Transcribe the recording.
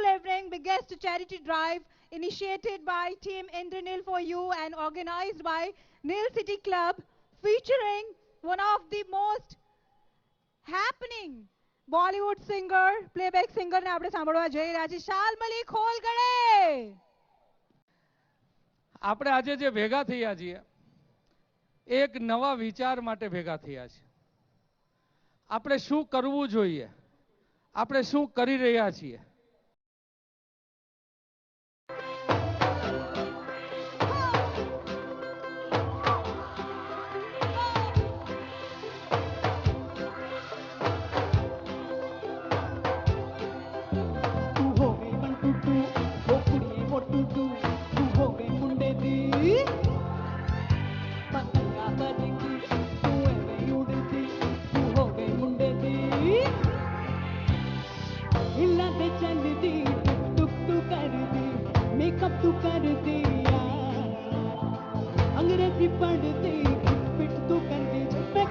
beautiful evening, biggest charity drive initiated by Team Indranil for You and organized by Nil City Club, featuring one of the most happening Bollywood singer, playback singer ને આપણે સાંભળવા જઈ રહ્યા છીએ શાલ્મલી ખોલગડે. આપણે આજે જે ભેગા થયા છીએ એક નવા વિચાર માટે ભેગા થયા છીએ. આપણે શું કરવું જોઈએ, આપણે શું કરી રહ્યા છીએ. तू कर दिया अंग्रेजी पढ़ दी पिट तू कर दी जब मैं